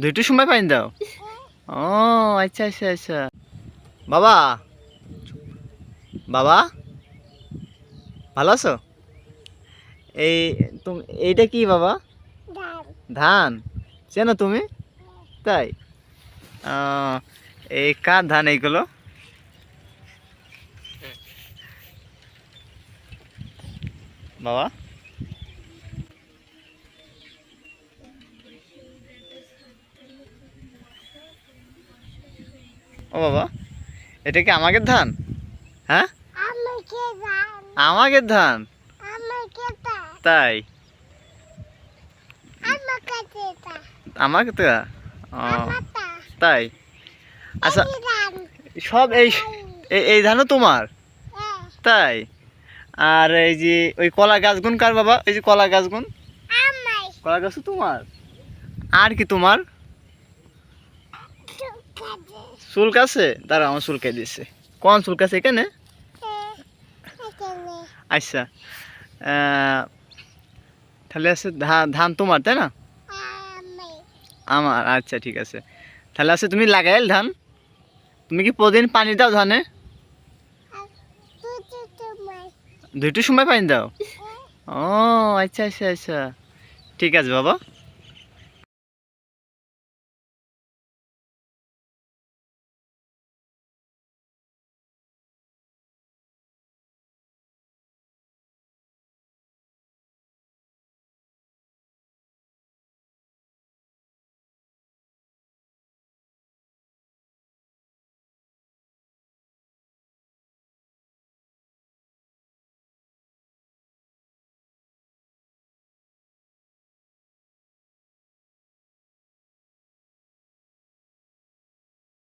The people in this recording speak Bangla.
দুইটার সময় পানি দাও? ও আচ্ছা আচ্ছা আচ্ছা। বাবা, বাবা ভালো আছো? এই তুমি এইটা কি বাবা? ধান। চেনো তুমি? তাই? আহ, এই কার ধান এইগুলো? বাবা, ও বাবা, এটা কি আমাদের ধান? হ্যাঁ, আমাদের ধান। তাই? আমাকে তো? ও, তাই? আচ্ছা, সব এই এই ধানও তোমার? তাই? আর এই যে ওই কলা গাছগুন কার বাবা? এই যে কলা গাছগুন, কলা গাছও তোমার? আর কি তোমার? চুল কাছে? দাঁড়া, আমার চুল কে দিচ্ছে। কোন চুল কাছে? এখানে? আচ্ছা, তাহলে আছে ধান, ধান তোমার তাই না? আমার, আচ্ছা ঠিক আছে। তাহলে আছে তুমি লাগাইল ধান? তুমি কি প্রতিদিন পানি দাও ধানে? দুইটার সময় পানি দাও? ও আচ্ছা আচ্ছা আচ্ছা, ঠিক আছে বাবা।